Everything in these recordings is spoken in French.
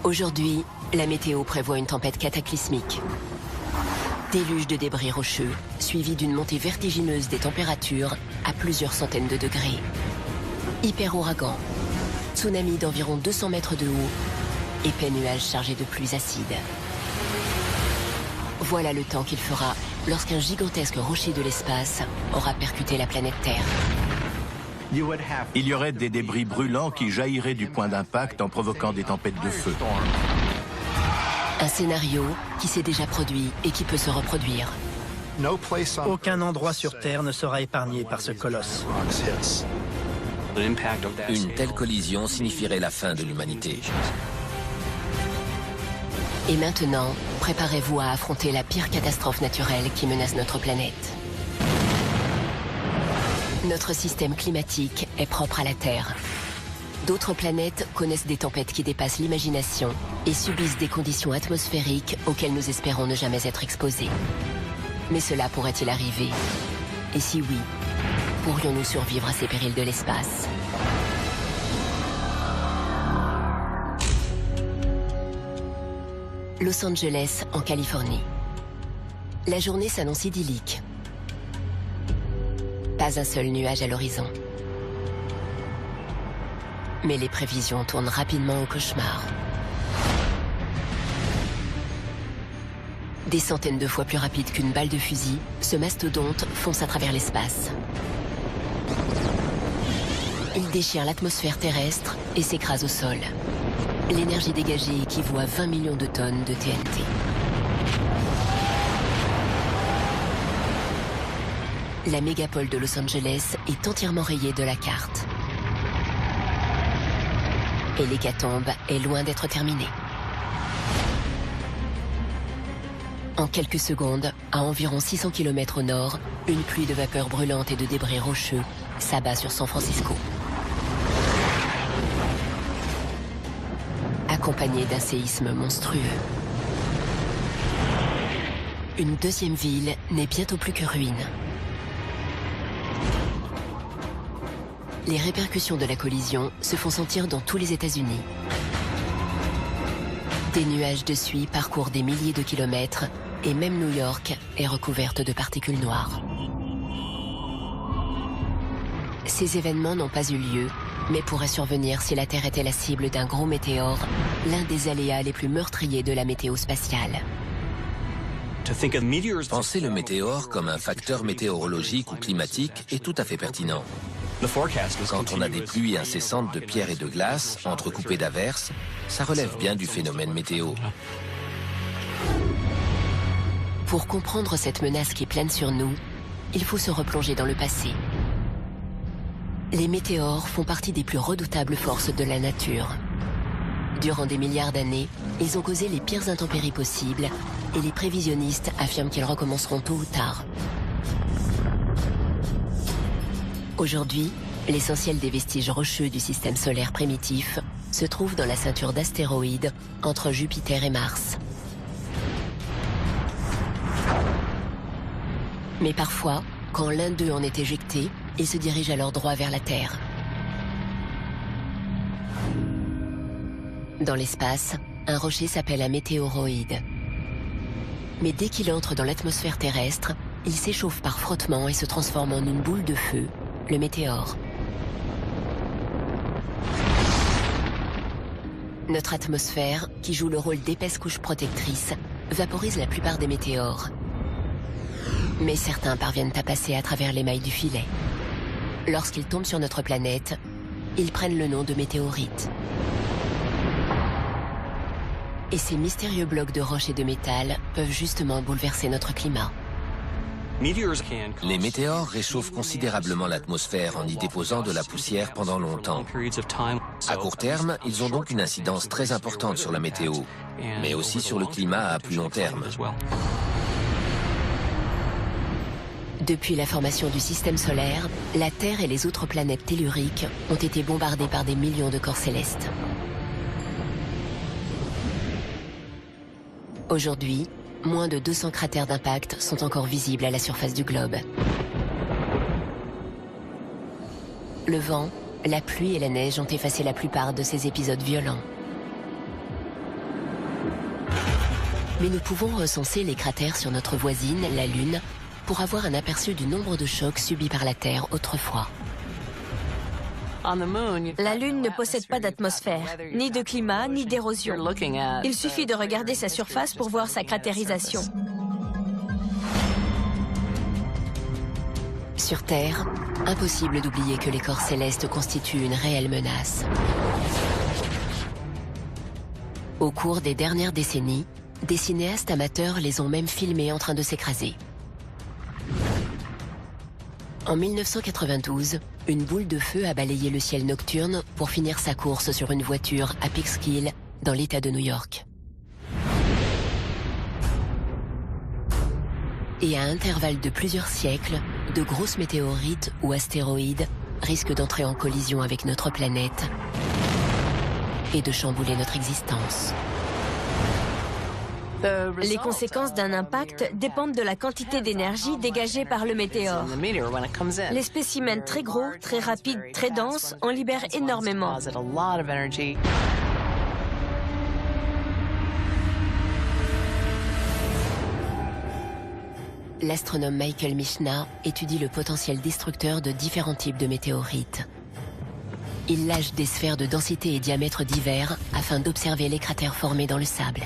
Aujourd'hui, la météo prévoit une tempête cataclysmique. Déluge de débris rocheux, suivi d'une montée vertigineuse des températures à plusieurs centaines de degrés. Hyper-ouragan, tsunami d'environ 200 mètres de haut, épais nuages chargés de pluies acides. Voilà le temps qu'il fera lorsqu'un gigantesque rocher de l'espace aura percuté la planète Terre. Il y aurait des débris brûlants qui jailliraient du point d'impact en provoquant des tempêtes de feu. Un scénario qui s'est déjà produit et qui peut se reproduire. Aucun endroit sur Terre ne sera épargné par ce colosse. Une telle collision signifierait la fin de l'humanité. Et maintenant, préparez-vous à affronter la pire catastrophe naturelle qui menace notre planète. Notre système climatique est propre à la Terre. D'autres planètes connaissent des tempêtes qui dépassent l'imagination et subissent des conditions atmosphériques auxquelles nous espérons ne jamais être exposés. Mais cela pourrait-il arriver? Et si oui, pourrions-nous survivre à ces périls de l'espace? Los Angeles, en Californie. La journée s'annonce idyllique. Pas un seul nuage à l'horizon. Mais les prévisions tournent rapidement au cauchemar. Des centaines de fois plus rapide qu'une balle de fusil, ce mastodonte fonce à travers l'espace. Il déchire l'atmosphère terrestre et s'écrase au sol. L'énergie dégagée équivaut à 20 millions de tonnes de TNT. La mégapole de Los Angeles est entièrement rayée de la carte. Et l'hécatombe est loin d'être terminée. En quelques secondes, à environ 600 km au nord, une pluie de vapeur brûlante et de débris rocheux s'abat sur San Francisco. Accompagné d'un séisme monstrueux. Une deuxième ville n'est bientôt plus que ruine. Les répercussions de la collision se font sentir dans tous les États-Unis. Des nuages de suie parcourent des milliers de kilomètres et même New York est recouverte de particules noires. Ces événements n'ont pas eu lieu, mais pourraient survenir si la Terre était la cible d'un gros météore, l'un des aléas les plus meurtriers de la météo spatiale. Penser le météore comme un facteur météorologique ou climatique est tout à fait pertinent. Quand on a des pluies incessantes de pierres et de glace, entrecoupées d'averses, ça relève bien du phénomène météo. Pour comprendre cette menace qui plane sur nous, il faut se replonger dans le passé. Les météores font partie des plus redoutables forces de la nature. Durant des milliards d'années, ils ont causé les pires intempéries possibles et les prévisionnistes affirment qu'ils recommenceront tôt ou tard. Aujourd'hui, l'essentiel des vestiges rocheux du système solaire primitif se trouve dans la ceinture d'astéroïdes entre Jupiter et Mars. Mais parfois, quand l'un d'eux en est éjecté, ils se dirigent alors droit vers la Terre. Dans l'espace, un rocher s'appelle un météoroïde. Mais dès qu'il entre dans l'atmosphère terrestre, il s'échauffe par frottement et se transforme en une boule de feu, le météore. Notre atmosphère, qui joue le rôle d'épaisse couche protectrice, vaporise la plupart des météores. Mais certains parviennent à passer à travers les mailles du filet. Lorsqu'ils tombent sur notre planète, ils prennent le nom de météorites. Et ces mystérieux blocs de roches et de métal peuvent justement bouleverser notre climat. Les météores réchauffent considérablement l'atmosphère en y déposant de la poussière pendant longtemps. À court terme, ils ont donc une incidence très importante sur la météo, mais aussi sur le climat à plus long terme. Depuis la formation du système solaire, la Terre et les autres planètes telluriques ont été bombardées par des millions de corps célestes. Aujourd'hui, moins de 200 cratères d'impact sont encore visibles à la surface du globe. Le vent, la pluie et la neige ont effacé la plupart de ces épisodes violents. Mais nous pouvons recenser les cratères sur notre voisine, la Lune, pour avoir un aperçu du nombre de chocs subis par la Terre autrefois. La Lune ne possède pas d'atmosphère, ni de climat, ni d'érosion. Il suffit de regarder sa surface pour voir sa cratérisation. Sur Terre, impossible d'oublier que les corps célestes constituent une réelle menace. Au cours des dernières décennies, des cinéastes amateurs les ont même filmés en train de s'écraser. En 1992, une boule de feu a balayé le ciel nocturne pour finir sa course sur une voiture à Peekskill, dans l'État de New York. Et à intervalles de plusieurs siècles, de grosses météorites ou astéroïdes risquent d'entrer en collision avec notre planète et de chambouler notre existence. Les conséquences d'un impact dépendent de la quantité d'énergie dégagée par le météore. Les spécimens très gros, très rapides, très denses en libèrent énormément. L'astronome Michael Michna étudie le potentiel destructeur de différents types de météorites. Il lâche des sphères de densité et diamètre divers afin d'observer les cratères formés dans le sable.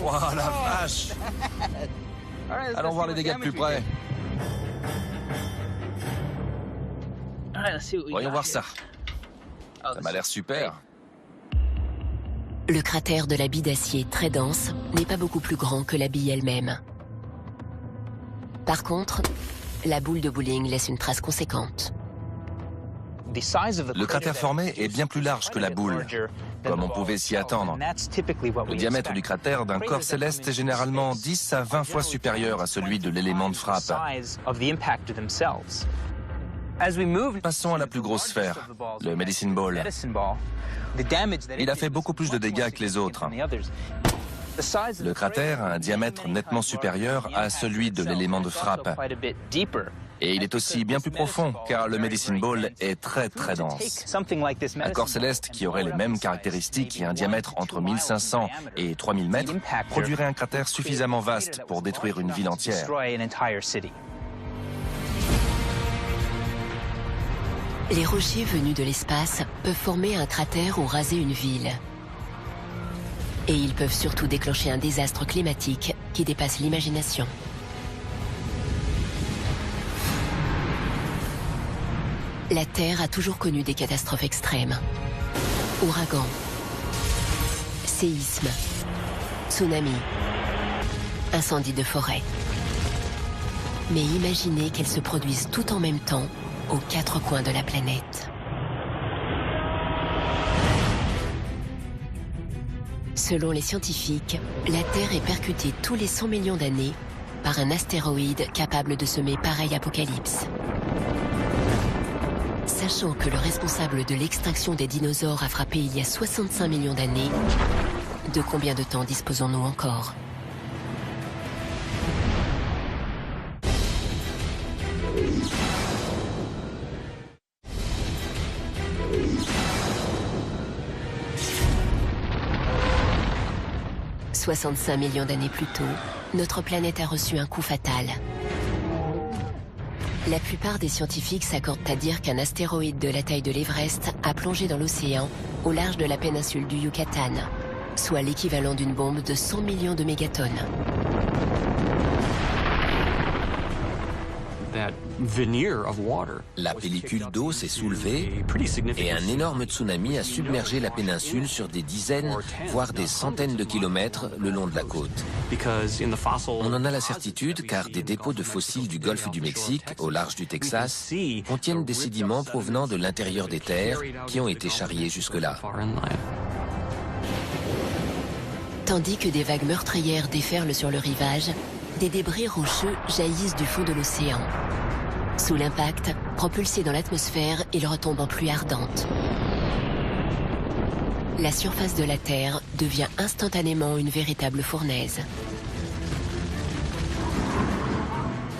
Oh la vache! Allons voir les dégâts de plus près. Voyons voir ça. Ça m'a l'air super. Le cratère de la bille d'acier, très dense, n'est pas beaucoup plus grand que la bille elle-même. Par contre, la boule de bowling laisse une trace conséquente. Le cratère formé est bien plus large que la boule, comme on pouvait s'y attendre. Le diamètre du cratère d'un corps céleste est généralement 10 à 20 fois supérieur à celui de l'élément de frappe. Passons à la plus grosse sphère, le Medicine Ball. Il a fait beaucoup plus de dégâts que les autres. Le cratère a un diamètre nettement supérieur à celui de l'élément de frappe. Et il est aussi bien plus profond, car le Medicine Ball est très très dense. Un corps céleste qui aurait les mêmes caractéristiques et un diamètre entre 1500 et 3000 mètres produirait un cratère suffisamment vaste pour détruire une ville entière. Les rochers venus de l'espace peuvent former un cratère ou raser une ville. Et ils peuvent surtout déclencher un désastre climatique qui dépasse l'imagination. La Terre a toujours connu des catastrophes extrêmes. Ouragans, séismes, tsunamis, incendies de forêt. Mais imaginez qu'elles se produisent tout en même temps aux quatre coins de la planète. Selon les scientifiques, la Terre est percutée tous les 100 millions d'années par un astéroïde capable de semer pareil apocalypse. Sachant que le responsable de l'extinction des dinosaures a frappé il y a 65 millions d'années, de combien de temps disposons-nous encore ? « 65 millions d'années plus tôt, notre planète a reçu un coup fatal. La plupart des scientifiques s'accordent à dire qu'un astéroïde de la taille de l'Everest a plongé dans l'océan au large de la péninsule du Yucatan, soit l'équivalent d'une bombe de 100 millions de mégatonnes. La pellicule d'eau s'est soulevée et un énorme tsunami a submergé la péninsule sur des dizaines, voire des centaines de kilomètres le long de la côte. On en a la certitude car des dépôts de fossiles du golfe du Mexique, au large du Texas, contiennent des sédiments provenant de l'intérieur des terres qui ont été charriés jusque-là. Tandis que des vagues meurtrières déferlent sur le rivage, des débris rocheux jaillissent du fond de l'océan. Sous l'impact, propulsés dans l'atmosphère, ils retombent en pluie ardente. La surface de la Terre devient instantanément une véritable fournaise.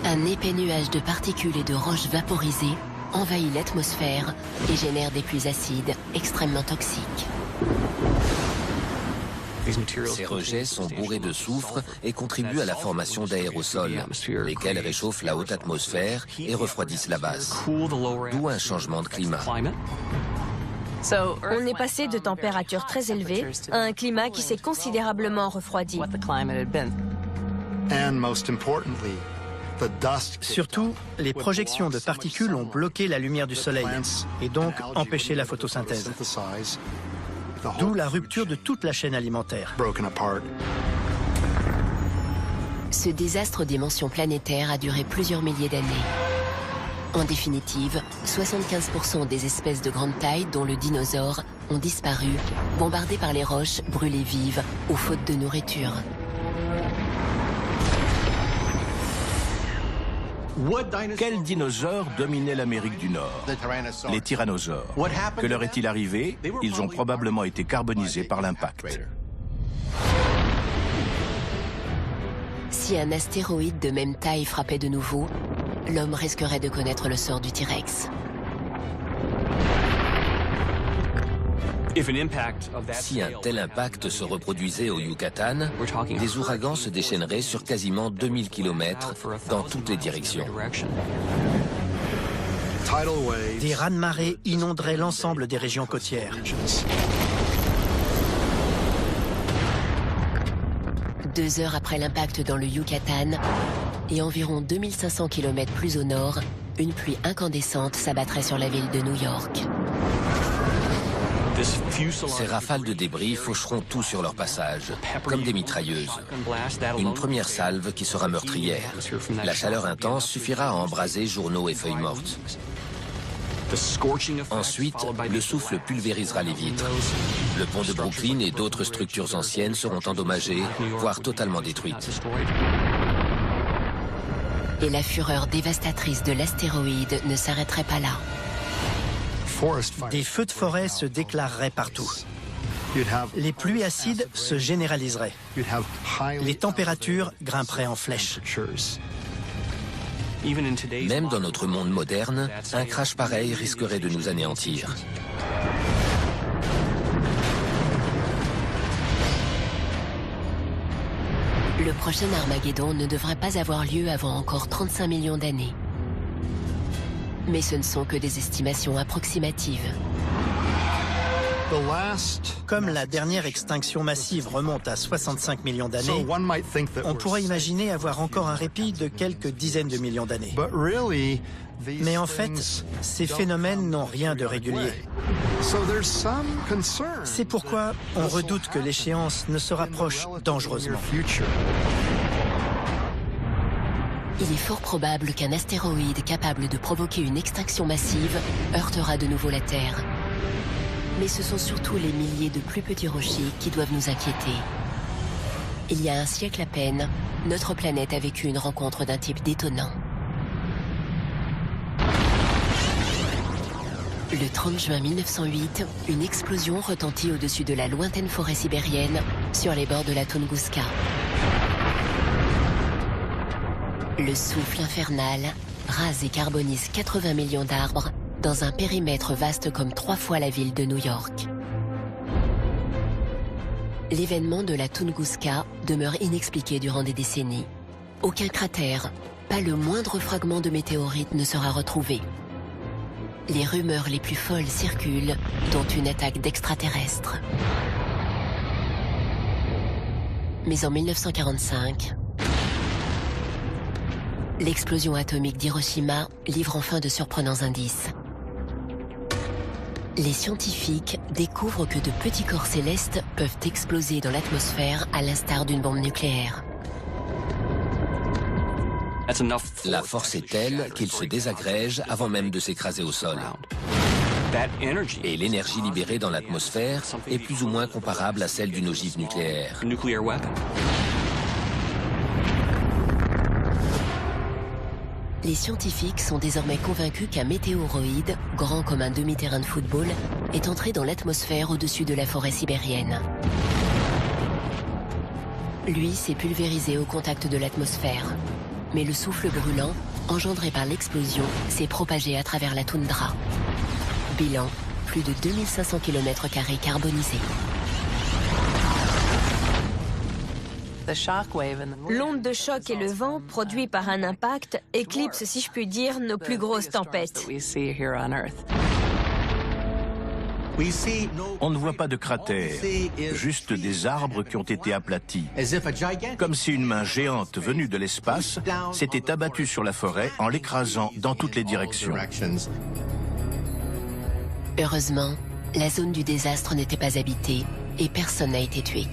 Un épais nuage de particules et de roches vaporisées envahit l'atmosphère et génère des pluies acides extrêmement toxiques. Ces rejets sont bourrés de soufre et contribuent à la formation d'aérosols, lesquels réchauffent la haute atmosphère et refroidissent la basse, d'où un changement de climat. On est passé de températures très élevées à un climat qui s'est considérablement refroidi. Surtout, les projections de particules ont bloqué la lumière du soleil et donc empêché la photosynthèse. D'où la rupture de toute la chaîne alimentaire. Ce désastre aux dimensions planétaires a duré plusieurs milliers d'années. En définitive, 75% des espèces de grande taille, dont le dinosaure, ont disparu, bombardées par les roches, brûlées vives, ou faute de nourriture. Quel dinosaure dominait l'Amérique du Nord? Les tyrannosaures. Que leur est-il arrivé? Ils ont probablement été carbonisés par l'impact. Si un astéroïde de même taille frappait de nouveau, l'homme risquerait de connaître le sort du T-Rex. Si un tel impact se reproduisait au Yucatan, des ouragans se déchaîneraient sur quasiment 2000 km dans toutes les directions. Des raz-de-marée inonderaient l'ensemble des régions côtières. 2 heures après l'impact dans le Yucatan, et environ 2500 km plus au nord, une pluie incandescente s'abattrait sur la ville de New York. Ces rafales de débris faucheront tout sur leur passage, comme des mitrailleuses. Une première salve qui sera meurtrière. La chaleur intense suffira à embraser journaux et feuilles mortes. Ensuite, le souffle pulvérisera les vitres. Le pont de Brooklyn et d'autres structures anciennes seront endommagées, voire totalement détruites. Et la fureur dévastatrice de l'astéroïde ne s'arrêterait pas là. Des feux de forêt se déclareraient partout. Les pluies acides se généraliseraient. Les températures grimperaient en flèche. Même dans notre monde moderne, un crash pareil risquerait de nous anéantir. Le prochain Armageddon ne devrait pas avoir lieu avant encore 35 millions d'années. Mais ce ne sont que des estimations approximatives. Comme la dernière extinction massive remonte à 65 millions d'années, on pourrait imaginer avoir encore un répit de quelques dizaines de millions d'années. Mais en fait, ces phénomènes n'ont rien de régulier. C'est pourquoi on redoute que l'échéance ne se rapproche dangereusement. Il est fort probable qu'un astéroïde capable de provoquer une extinction massive heurtera de nouveau la Terre. Mais ce sont surtout les milliers de plus petits rochers qui doivent nous inquiéter. Il y a un siècle à peine, notre planète a vécu une rencontre d'un type détonnant. Le 30 juin 1908, une explosion retentit au-dessus de la lointaine forêt sibérienne, sur les bords de la Tunguska. Le souffle infernal rase et carbonise 80 millions d'arbres dans un périmètre vaste comme 3 fois la ville de New York. L'événement de la Tunguska demeure inexpliqué durant des décennies. Aucun cratère, pas le moindre fragment de météorite ne sera retrouvé. Les rumeurs les plus folles circulent, dont une attaque d'extraterrestres. Mais en 1945, l'explosion atomique d'Hiroshima livre enfin de surprenants indices. Les scientifiques découvrent que de petits corps célestes peuvent exploser dans l'atmosphère à l'instar d'une bombe nucléaire. La force est telle qu'ils se désagrègent avant même de s'écraser au sol. Et l'énergie libérée dans l'atmosphère est plus ou moins comparable à celle d'une ogive nucléaire. Les scientifiques sont désormais convaincus qu'un météoroïde, grand comme un demi-terrain de football, est entré dans l'atmosphère au-dessus de la forêt sibérienne. Lui s'est pulvérisé au contact de l'atmosphère. Mais le souffle brûlant, engendré par l'explosion, s'est propagé à travers la toundra. Bilan, plus de 2500 km² carbonisés. L'onde de choc et le vent produits par un impact éclipsent, si je puis dire, nos plus grosses tempêtes. On ne voit pas de cratères, juste des arbres qui ont été aplatis. Comme si une main géante venue de l'espace s'était abattue sur la forêt en l'écrasant dans toutes les directions. Heureusement, la zone du désastre n'était pas habitée et personne n'a été tué.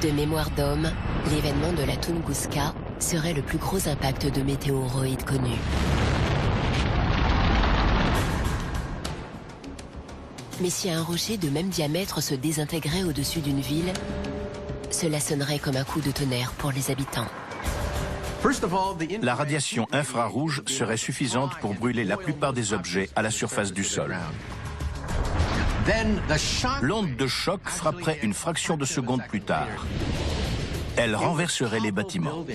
De mémoire d'homme, l'événement de la Tunguska serait le plus gros impact de météoroïdes connu. Mais si un rocher de même diamètre se désintégrait au-dessus d'une ville, cela sonnerait comme un coup de tonnerre pour les habitants. La radiation infrarouge serait suffisante pour brûler la plupart des objets à la surface du sol. L'onde de choc frapperait une fraction de seconde plus tard. Elle renverserait les bâtiments.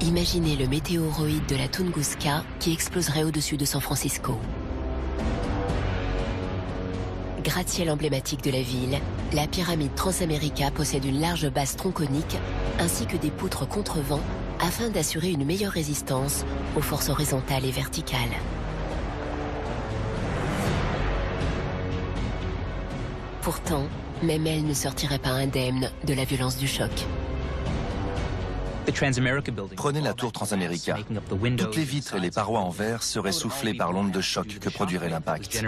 Imaginez le météoroïde de la Tunguska qui exploserait au-dessus de San Francisco. Gratte-ciel emblématique de la ville, la pyramide Transamerica possède une large base tronconique ainsi que des poutres contre-vent afin d'assurer une meilleure résistance aux forces horizontales et verticales. Pourtant, même elle ne sortirait pas indemne de la violence du choc. Prenez la tour Transamerica. Toutes les vitres et les parois en verre seraient soufflées par l'onde de choc que produirait l'impact.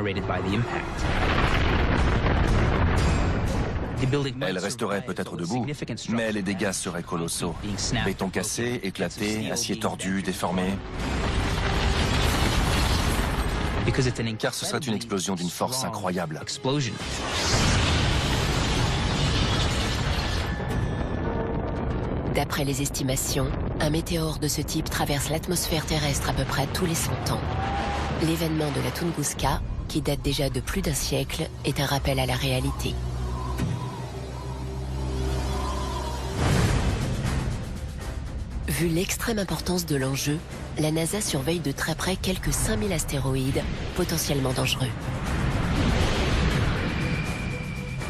Elle resterait peut-être debout, mais les dégâts seraient colossaux. Béton cassé, éclaté, acier tordu, déformé. Car ce serait une explosion d'une force incroyable. D'après les estimations, un météore de ce type traverse l'atmosphère terrestre à peu près tous les 100 ans. L'événement de la Tunguska, qui date déjà de plus d'un siècle, est un rappel à la réalité. Vu l'extrême importance de l'enjeu, la NASA surveille de très près quelques 5000 astéroïdes potentiellement dangereux.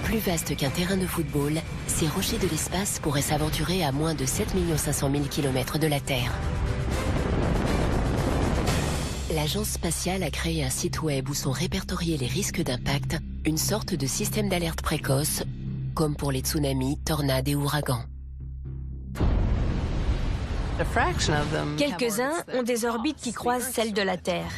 Plus vastes qu'un terrain de football, ces rochers de l'espace pourraient s'aventurer à moins de 7 500 000 km de la Terre. L'agence spatiale a créé un site web où sont répertoriés les risques d'impact, une sorte de système d'alerte précoce, comme pour les tsunamis, tornades et ouragans. Quelques-uns ont des orbites qui croisent celles de la Terre.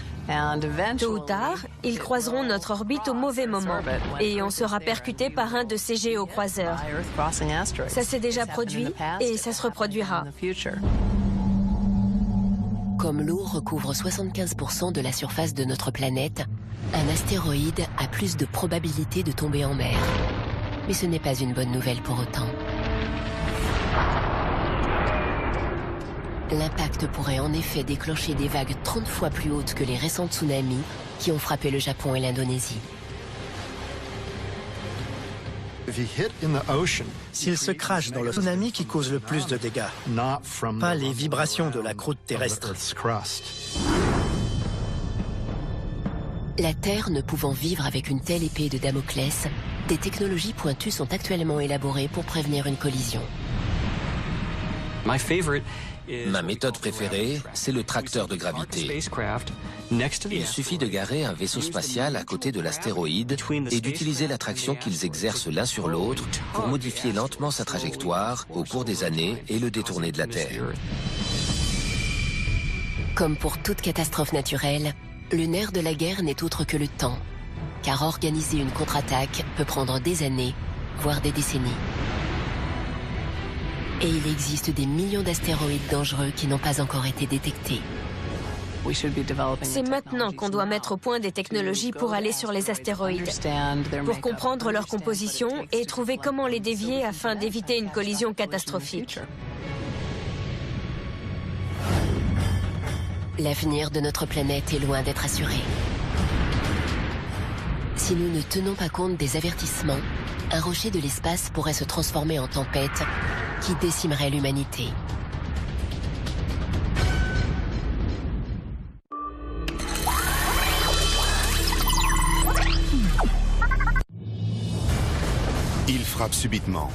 Tôt ou tard, ils croiseront notre orbite au mauvais moment et on sera percuté par un de ces géocroiseurs. Ça s'est déjà produit et ça se reproduira. Comme l'eau recouvre 75% de la surface de notre planète, un astéroïde a plus de probabilité de tomber en mer. Mais ce n'est pas une bonne nouvelle pour autant. L'impact pourrait en effet déclencher des vagues 30 fois plus hautes que les récents tsunamis qui ont frappé le Japon et l'Indonésie. S'il se crache dans le tsunami qui cause le plus de dégâts, pas les vibrations de la croûte terrestre. La Terre ne pouvant vivre avec une telle épée de Damoclès, des technologies pointues sont actuellement élaborées pour prévenir une collision. Ma méthode préférée, c'est le tracteur de gravité. Il suffit de garer un vaisseau spatial à côté de l'astéroïde et d'utiliser l'attraction qu'ils exercent l'un sur l'autre pour modifier lentement sa trajectoire au cours des années et le détourner de la Terre. Comme pour toute catastrophe naturelle, le nerf de la guerre n'est autre que le temps, car organiser une contre-attaque peut prendre des années, voire des décennies. Et il existe des millions d'astéroïdes dangereux qui n'ont pas encore été détectés. C'est maintenant qu'on doit mettre au point des technologies pour aller sur les astéroïdes, pour comprendre leur composition et trouver comment les dévier afin d'éviter une collision catastrophique. L'avenir de notre planète est loin d'être assuré. Si nous ne tenons pas compte des avertissements, un rocher de l'espace pourrait se transformer en tempête qui décimerait l'humanité. Il frappe subitement.